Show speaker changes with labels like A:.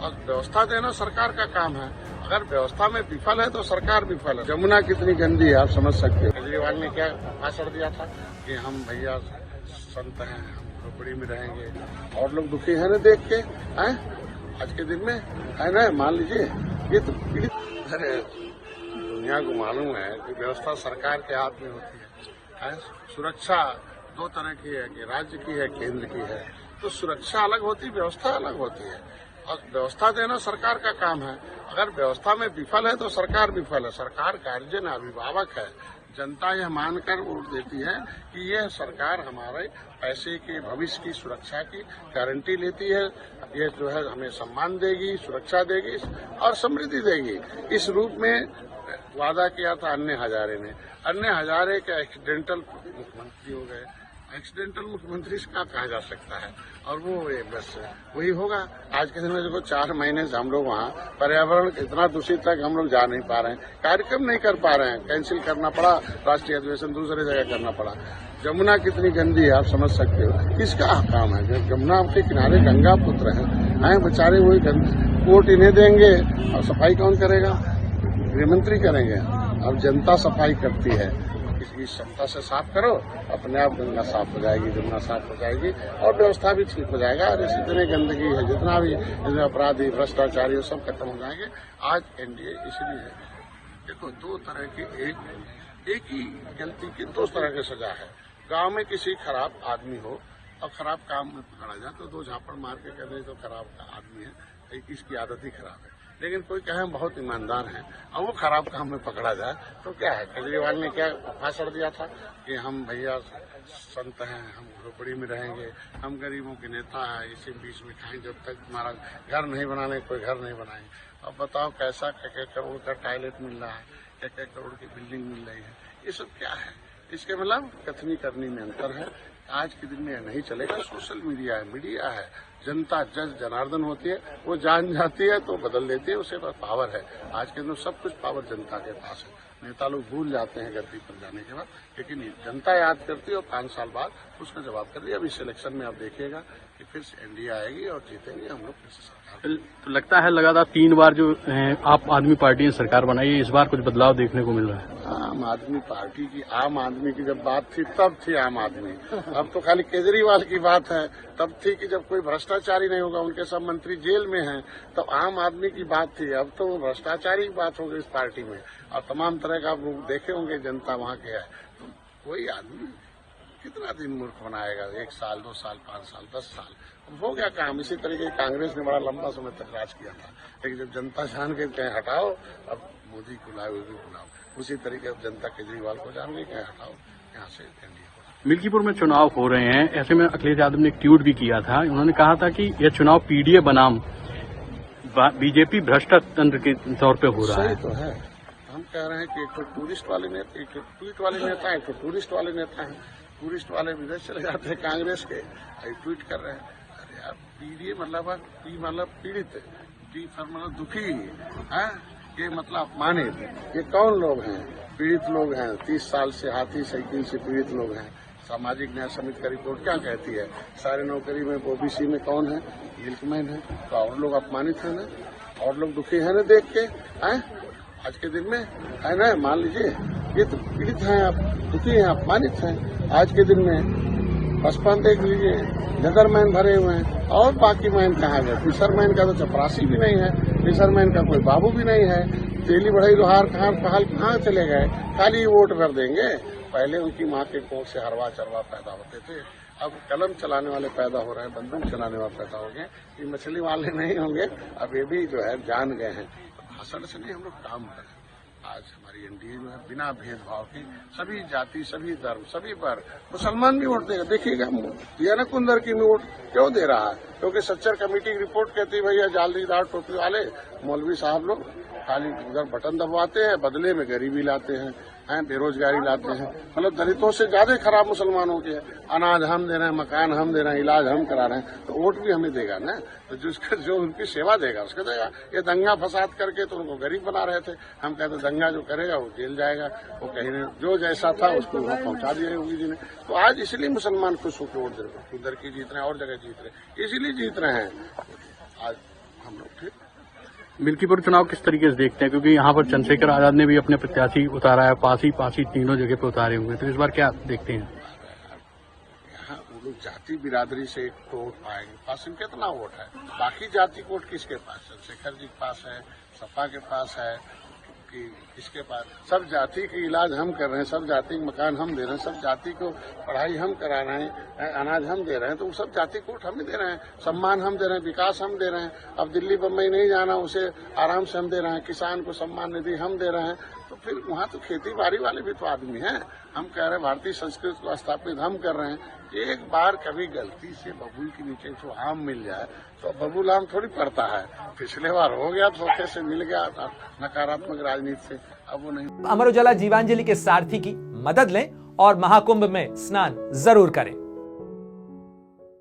A: और व्यवस्था देना सरकार का काम है। अगर व्यवस्था में विफल है तो सरकार विफल है। जमुना कितनी गंदी है आप समझ सकते हो। केजरीवाल ने क्या भाषण दिया था कि हम भैया संत हैं, हम झोपड़ी में रहेंगे, और लोग दुखी है ना देख के, हैं आज के दिन में, है ना। मान लीजिए ये तो पीड़ित, अरे दुनिया को मालूम है कि व्यवस्था सरकार के हाथ में होती है। सुरक्षा दो तरह की है, कि राज्य की है, केंद्र की है। तो सुरक्षा अलग होती, व्यवस्था अलग होती है, और व्यवस्था देना सरकार का काम है। अगर व्यवस्था में विफल है तो सरकार विफल है। सरकार गार्जियन अभिभावक है। जनता यह मानकर वोट देती है कि यह सरकार हमारे पैसे के भविष्य की सुरक्षा की गारंटी लेती है। ये जो है हमें सम्मान देगी, सुरक्षा देगी और समृद्धि देगी। इस रूप में वादा किया था अन्य हजारे ने। अन्य हजारे के एक्सीडेंटल मुख्यमंत्री हो गए। एक्सीडेंटल मुख्यमंत्री का कहा जा सकता है, और वो बस वही होगा। आज के दिन में देखो 4 महीने से हम लोग वहाँ पर्यावरण इतना दूषित है कि हम लोग जा नहीं पा रहे हैं, कार्यक्रम नहीं कर पा रहे हैं, कैंसिल करना पड़ा, राष्ट्रीय अधिवेशन दूसरे जगह करना पड़ा। जमुना कितनी गंदी है आप समझ सकते हो। किसका काम है? जमुना के किनारे गंगा पुत्र हैं, बेचारे वही वोट इन्हें देंगे और सफाई कौन करेगा? गृहमंत्री करेंगे। अब जनता सफाई करती है, इसकी क्षमता से साफ करो, अपने आप गंगा साफ हो जाएगी, जमुना साफ हो जाएगी और व्यवस्था भी ठीक हो जाएगा। और जितनी गंदगी है, जितना भी अपराधी भ्रष्टाचारी सब खत्म हो जाएंगे। आज एनडीए इसलिए है, देखो दो तरह की, एक ही गलती की 2 तरह की सजा है। गांव में किसी खराब आदमी हो और खराब काम में पकड़ा जाए तो 2 झापड़ मार के कह दे तो खराब आदमी है, इसकी आदत ही खराब है। लेकिन कोई कहे बहुत ईमानदार है और वो खराब काम में पकड़ा जाए तो क्या है? केजरीवाल ने क्या भाषण दिया था कि हम भैया संत हैं, हम झोपड़ी में रहेंगे, हम गरीबों के नेता हैं, इसी बीच में खाएं जब तक हमारा घर नहीं बनाने कोई घर नहीं बनाएंगे। अब बताओ कैसा क्या करोड़ का टॉयलेट मिल रहा है, क्या करोड़ की बिल्डिंग मिल रही है, ये सब क्या है? इसके मतलब कथनी करनी में अंतर है। आज के दिन में नहीं चलेगा। सोशल मीडिया है, मीडिया है, जनता जज जनार्दन होती है, वो जान जाती है तो बदल देती है, उसके पास पावर है। आज के दिन सब कुछ पावर जनता के पास है। नेता लोग भूल जाते हैं गद्दी पर जाने के बाद, लेकिन जनता याद करती है और 5 साल बाद उसका जवाब कर दिया। अब इस इलेक्शन में आप देखिएगा कि फिर से एनडीए आएगी और जीतेंगे हम लोग फिर से सरकार।
B: तो लगता है लगातार 3 बार जो आप आदमी पार्टी ने सरकार बनाई है, इस बार कुछ बदलाव देखने को मिल रहा है।
A: आम आदमी पार्टी की, आम आदमी की जब बात थी तब थी आम आदमी। अब तो खाली केजरीवाल की बात है। तब थी कि जब कोई भ्रष्टाचारी नहीं होगा, उनके सब मंत्री जेल में हैं, तो आम आदमी की बात थी। अब तो भ्रष्टाचारी की बात हो गई इस पार्टी में, और तमाम तरह का आप लोग देखे होंगे जनता वहाँ के है। तो कोई आदमी कितना दिन मूर्ख बनाएगा? 1 साल, 2 साल, 5 साल, 10 साल हो गया काम। इसी तरीके कांग्रेस ने बड़ा लंबा समय तक राज किया था, लेकिन जब जनता जान के कहें हटाओ, अब मोदी को लाओ, योगी को लाओ, उसी तरीके अब जनता केजरीवाल को जान के कहें हटाओ, यहाँ से एनडीए।
B: मिल्कीपुर में चुनाव हो रहे हैं, ऐसे में अखिलेश यादव ने एक ट्वीट भी किया था। उन्होंने कहा था कि यह चुनाव पीडीए बनाम बीजेपी भ्रष्टाचार के तौर पे हो रहा है।
A: सही तो है। हम कह रहे हैं कि एक तो टूरिस्ट वाले नेता, एक तो ट्वीट वाले नेता है, एक तो टूरिस्ट वाले नेता है। टूरिस्ट वाले विदेश चले जाते हैं कांग्रेस के, ट्वीट कर रहे हैं। अरे यार पीडीए मतलब पी मतलब पीड़ित, डी फॉर मतलब दुखी है, ये मतलब अपमानित। ये कौन लोग हैं? पीड़ित लोग हैं। 30 साल से हाथी साइकिल से पीड़ित लोग हैं। सामाजिक न्याय समिति का रिपोर्ट क्या कहती है? सारे नौकरी में ओबीसी में कौन है? मिल्कमैन है। तो और लोग अपमानित है ना, और लोग दुखी है ना देख के, हैं आज के दिन में, है ना। मान लीजिए ये तो पीड़ित हैं, आप दुखी हैं, अपमानित हैं। आज के दिन में बसपा देख लीजिए, लेदरमैन भरे हुए हैं, और बाकी मैन कहाँ गए? फिशरमैन का तो चपरासी भी नहीं है, फिशरमैन का कोई बाबू भी नहीं है, तेली बढ़ई लोहार कहाँ चले गए? खाली वोट भर देंगे। पहले उनकी माँ के कोख से हरवा चरवा पैदा होते थे, अब कलम चलाने वाले पैदा हो रहे हैं, बंदूक चलाने वाले पैदा हो गए। ये मछली वाले नहीं होंगे, अब ये भी जो है जान गए हैं। भाषण से नहीं, हम लोग काम करें। आज हमारी एनडीए जो है बिना भेदभाव के सभी जाति, सभी धर्म, सभी पर, मुसलमान भी वोट देगा। देखिएगा दिया ना कुंदर की वोट क्यों दे रहा है? क्योंकि सच्चर कमेटी की रिपोर्ट कहती है भैया जालीदार टोपी वाले मौलवी साहब लोग खाली उधर बटन दबाते हैं, बदले में गरीबी लाते हैं, बेरोजगारी लाते हैं। मतलब दलितों से ज्यादा खराब मुसलमानों के। अनाज हम दे रहे हैं, मकान हम दे रहे हैं, इलाज हम करा रहे हैं, तो वोट भी हमें देगा ना। तो जो उनकी सेवा देगा उसको देगा। ये दंगा फसाद करके तो उनको गरीब बना रहे थे। हम कहते दंगा जो करेगा वो जेल जाएगा, वो कहीं जो जैसा था उसको वहां पहुंचा दिया योगी जी ने। तो आज इसलिए मुसलमान खुश होकर वोट दे रहे हैं। उधर की जीत रहे हैं और जगह जीत रहे हैं, इसीलिए जीत रहे हैं। आज हम लोग
B: मिल्कीपुर चुनाव किस तरीके से देखते हैं, क्योंकि यहाँ पर चंद्रशेखर आजाद ने भी अपने प्रत्याशी उतारा है, पासी तीनों जगह पे उतारे हुए हैं, तो इस बार क्या देखते हैं?
A: यहाँ वो लोग जाति बिरादरी से एक वोट पाएंगे। पास में कितना वोट है, बाकी जाति वोट किसके पास? चंद्रशेखर जी के पास है, सपा के पास है, कि किसके पास? सब जाति के इलाज हम कर रहे हैं, सब जाति के मकान हम दे रहे हैं, सब जाति को पढ़ाई हम करा रहे हैं, अनाज हम दे रहे हैं, तो वो सब जाति को हम दे रहे हैं, सम्मान हम दे रहे हैं, विकास हम दे रहे हैं। अब दिल्ली बम्बई नहीं जाना, उसे आराम से हम दे रहे हैं, किसान को सम्मान निधि हम दे रहे हैं। तो फिर वहाँ तो खेती बाड़ी वाले भी तो आदमी हैं। हम कह रहे हैं भारतीय संस्कृति को स्थापित हम कर रहे हैं। एक बार कभी गलती से बबूल के नीचे तो आम मिल जाए तो बबूल आम थोड़ी पड़ता है। पिछले बार हो गया, धोखे से मिल गया नकारात्मक राजनीति से, अब वो नहीं।
C: अमर उजाला जीवांजलि के सारथी की मदद लें और महाकुंभ में स्नान जरूर करें।